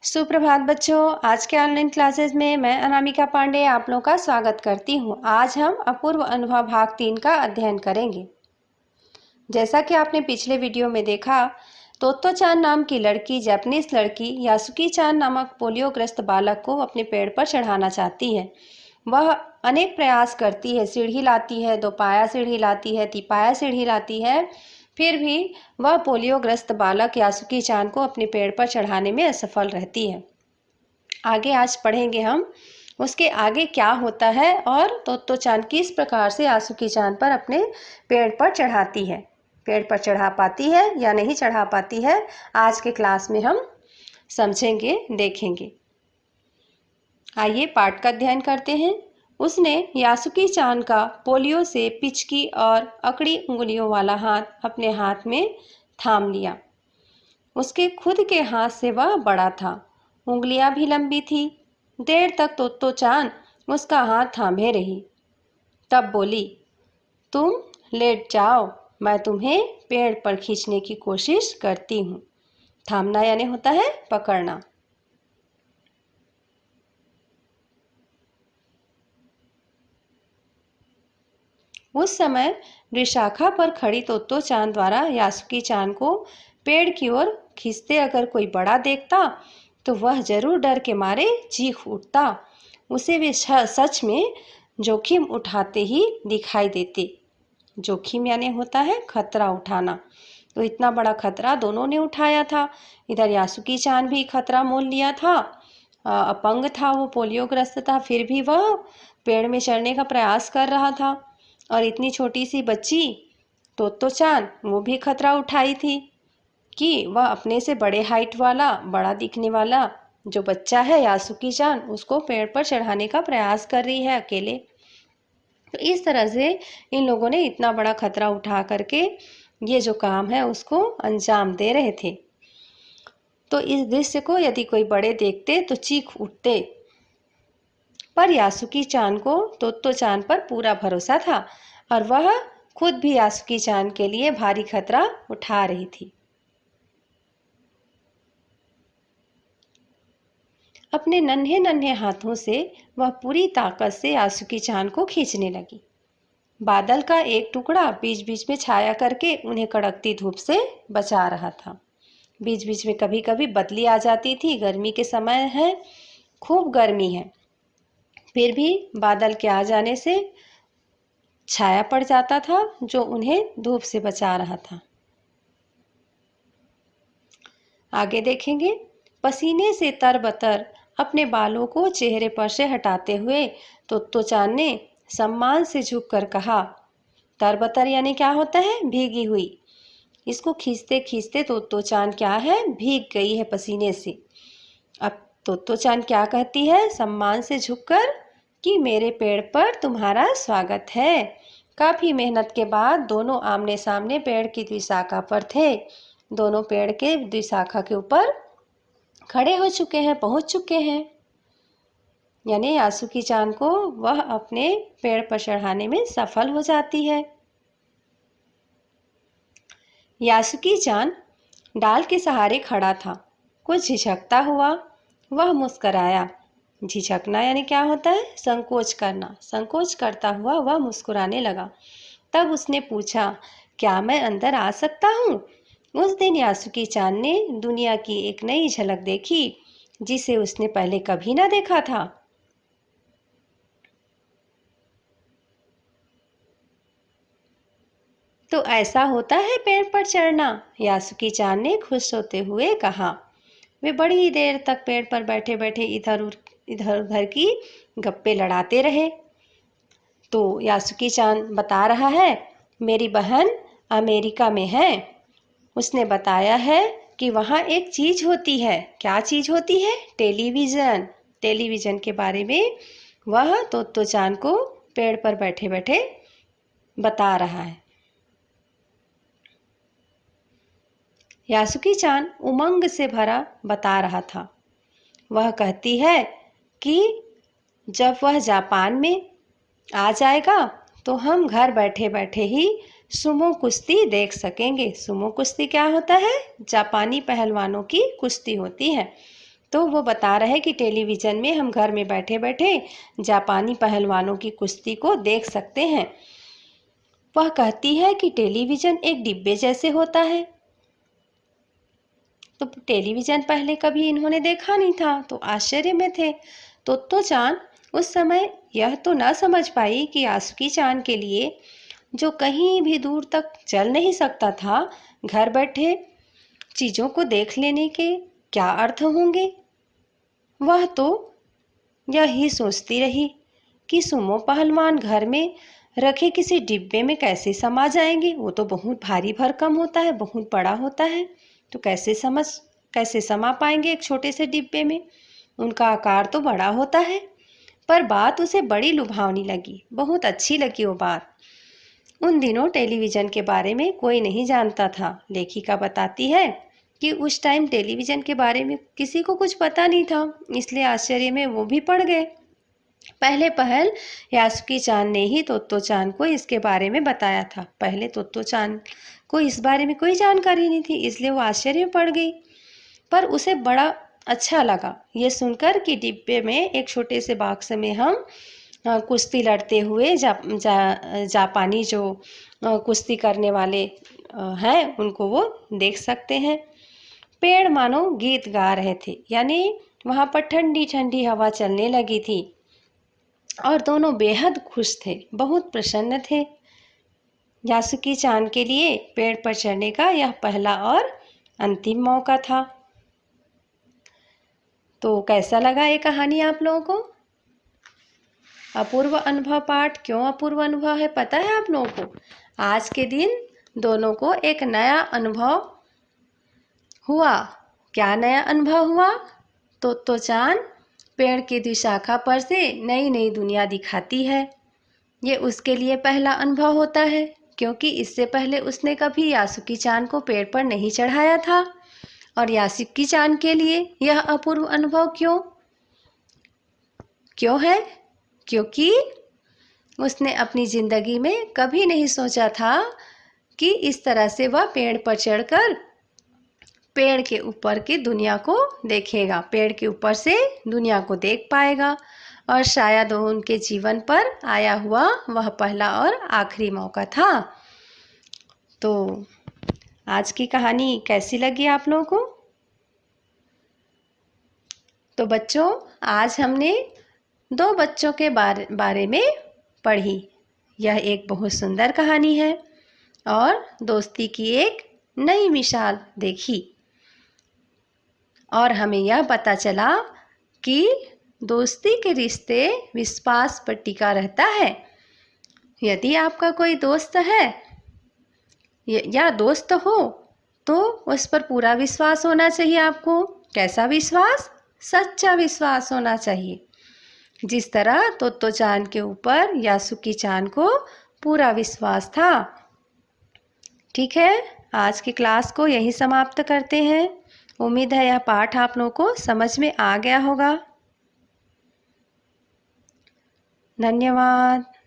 सुप्रभात बच्चों। आज के ऑनलाइन क्लासेस में मैं अनामिका पांडे आप लोगों का स्वागत करती हूं। आज हम अपूर्व अनुभव भाग 3 का अध्ययन करेंगे। जैसा कि आपने पिछले वीडियो में देखा, तोत्तो चान नाम की लड़की जापानीज लड़की यासुकी चान नामक पोलियोग्रस्त बालक को अपने पेड़ पर चढ़ाना चाहती है। वह अनेक प्रयास करती है, सीढ़ी लाती है, दोपाया सीढ़ी लाती है, तिपाया सीढ़ी लाती है, फिर भी वह पोलियोग्रस्त बालक यासुकी चान को अपने पेड़ पर चढ़ाने में असफल रहती है। आगे आज पढ़ेंगे हम उसके आगे क्या होता है और तोत्तो चान किस प्रकार से यासुकी चान पर अपने पेड़ पर चढ़ाती है, पेड़ पर चढ़ा पाती है या नहीं चढ़ा पाती है, आज के क्लास में हम समझेंगे, देखेंगे। आइए पाठ का अध्ययन करते हैं। उसने यासुकी चान का पोलियो से पिचकी और अकड़ी उंगलियों वाला हाथ अपने हाथ में थाम लिया। उसके खुद के हाथ से वह बड़ा था, उंगलियां भी लंबी थी। देर तक तोत्तो चान उसका हाथ थामे रही, तब बोली, तुम लेट जाओ, मैं तुम्हें पेड़ पर खींचने की कोशिश करती हूँ। थामना यानी होता है पकड़ना। उस समय विशाखा पर खड़ी तोत्तो चान द्वारा यासुकी चान को पेड़ की ओर खींचते अगर कोई बड़ा देखता तो वह जरूर डर के मारे चीख उठता। उसे वे सच में जोखिम उठाते ही दिखाई देते। जोखिम यानी होता है खतरा उठाना। तो इतना बड़ा खतरा दोनों ने उठाया था। इधर यासुकी चान भी खतरा मोल लिया था, अपंग था, वो पोलियोग्रस्त था, फिर भी वह पेड़ में चढ़ने का प्रयास कर रहा था। और इतनी छोटी सी बच्ची तोत्तो चान वो भी खतरा उठाई थी कि वह अपने से बड़े हाइट वाला, बड़ा दिखने वाला जो बच्चा है यासुकी चान, उसको पेड़ पर चढ़ाने का प्रयास कर रही है अकेले। तो इस तरह से इन लोगों ने इतना बड़ा खतरा उठा करके ये जो काम है उसको अंजाम दे रहे थे। तो इस दृश्य को यदि कोई बड़े देखते तो चीख उठते, पर यासुकी चान को तोत्तो चान पर पूरा भरोसा था और वह खुद भी यासुकी चान के लिए भारी खतरा उठा रही थी। अपने नन्हे नन्हे हाथों से वह पूरी ताकत से यासुकी चान को खींचने लगी। बादल का एक टुकड़ा बीच बीच में छाया करके उन्हें कड़कती धूप से बचा रहा था। बीच बीच में कभी कभी बदली आ जाती थी, गर्मी के समय है, खूब गर्मी है, फिर भी बादल के आ जाने से छाया पड़ जाता था जो उन्हें धूप से बचा रहा था। आगे देखेंगे। पसीने से तरबतर अपने बालों को चेहरे पर से हटाते हुए तोत्तो चान ने सम्मान से झुककर कहा, तरबतर यानी क्या होता है? भीगी हुई। इसको खींचते खींचते तोत्तो चान क्या है? भीग गई है पसीने से। अब तोत्तो चान क्या कहती है सम्मान से झुककर कि मेरे पेड़ पर तुम्हारा स्वागत है। काफी मेहनत के बाद दोनों आमने सामने पेड़ की द्विशाखा पर थे। दोनों पेड़ के द्विशाखा के ऊपर खड़े हो चुके हैं, पहुंच चुके हैं। यानी यासुकी चान को वह अपने पेड़ पर चढ़ाने में सफल हो जाती है। यासुकी चान डाल के सहारे खड़ा था, कुछ झिझकता हुआ वह मुस्कराया। झिझकना यानी क्या होता है? संकोच करना। संकोच करता हुआ वह मुस्कुराने लगा। तब उसने पूछा, क्या मैं अंदर आ सकता हूँ? उस दिन यासुकी चान ने दुनिया की एक नई झलक देखी जिसे उसने पहले कभी ना देखा था। तो ऐसा होता है पेड़ पर चढ़ना, यासुकी चान ने खुश होते हुए कहा। वे बड़ी देर तक पेड़ पर बैठे बैठे इधर उधर की गप्पे लड़ाते रहे। तो यासुकी चान बता रहा है, मेरी बहन अमेरिका में है। उसने बताया है कि वहाँ एक चीज होती है। क्या चीज होती है? टेलीविजन। टेलीविजन के बारे में वह तोत्तो चान को पेड़ पर बैठे बैठे बता रहा है। यासुकी चान उमंग से भरा बता रहा था। वह कहती है कि जब वह जापान में आ जाएगा तो हम घर बैठे बैठे ही सुमो कुश्ती देख सकेंगे। सुमो कुश्ती क्या होता है? जापानी पहलवानों की कुश्ती होती है। तो वो बता रहे कि टेलीविज़न में हम घर में बैठे बैठे जापानी पहलवानों की कुश्ती को देख सकते हैं। वह कहती है कि टेलीविज़न एक डिब्बे जैसे होता है। तो टेलीविज़न पहले कभी इन्होंने देखा नहीं था, तो आश्चर्य में थे। तोत्तो-चान उस समय यह तो न समझ पाई कि यासुकी-चान के लिए, जो कहीं भी दूर तक चल नहीं सकता था, घर बैठे चीज़ों को देख लेने के क्या अर्थ होंगे। वह तो यही सोचती रही कि सुमो पहलवान घर में रखे किसी डिब्बे में कैसे समा जाएंगे। वो तो बहुत भारी भरकम होता है, बहुत बड़ा होता है, तो कैसे समा पाएंगे एक छोटे से डिब्बे में। उनका आकार तो बड़ा होता है। पर बात उसे बड़ी लुभावनी लगी, बहुत अच्छी लगी वो बात। उन दिनों टेलीविज़न के बारे में कोई नहीं जानता था। लेखिका बताती है कि उस टाइम टेलीविज़न के बारे में किसी को कुछ पता नहीं था, इसलिए आश्चर्य में वो भी पड़ गए। पहले पहल यासुकी-चान ने ही तोत्तो-चान को इसके बारे में बताया था। पहले तोत्तो-चान को इस बारे में कोई जानकारी नहीं थी, इसलिए वो आश्चर्य में पड़ गई। पर उसे बड़ा अच्छा लगा ये सुनकर कि डिब्बे में एक छोटे से बॉक्स में हम कुश्ती लड़ते हुए जापानी जो कुश्ती करने वाले हैं उनको वो देख सकते हैं। पेड़ मानो गीत गा रहे थे, यानी वहाँ पर ठंडी ठंडी हवा चलने लगी थी और दोनों बेहद खुश थे, बहुत प्रसन्न थे। यासुकी-चान के लिए पेड़ पर चढ़ने का यह पहला और अंतिम मौका था। तो कैसा लगा ये कहानी आप लोगों को? अपूर्व अनुभव पाठ क्यों अपूर्व अनुभव है पता है आप लोगों को? आज के दिन दोनों को एक नया अनुभव हुआ। क्या नया अनुभव हुआ? तोत्तो-चान पेड़ की शाखा पर से नई नई दुनिया दिखाती है। ये उसके लिए पहला अनुभव होता है, क्योंकि इससे पहले उसने कभी यासुकी-चान को पेड़ पर नहीं चढ़ाया था। और यासुकी-चान के लिए यह अपूर्व अनुभव क्यों है? क्योंकि उसने अपनी ज़िंदगी में कभी नहीं सोचा था कि इस तरह से वह पेड़ पर चढ़कर पेड़ के ऊपर की दुनिया को देखेगा, पेड़ के ऊपर से दुनिया को देख पाएगा। और शायद उनके जीवन पर आया हुआ वह पहला और आखिरी मौका था। तो आज की कहानी कैसी लगी आप लोगों को? तो बच्चों, आज हमने 2 बच्चों के बारे में पढ़ी। यह एक बहुत सुंदर कहानी है और दोस्ती की एक नई मिसाल देखी। और हमें यह पता चला कि दोस्ती के रिश्ते विश्वास पर टिका रहता है। यदि आपका कोई दोस्त है या दोस्त हो तो उस पर पूरा विश्वास होना चाहिए आपको। कैसा विश्वास? सच्चा विश्वास होना चाहिए। जिस तरह तोत्तो-चान के ऊपर यासुकी-चान को पूरा विश्वास था। ठीक है, आज की क्लास को यहीं समाप्त करते हैं। उम्मीद है यह पाठ आप लोगों को समझ में आ गया होगा। धन्यवाद।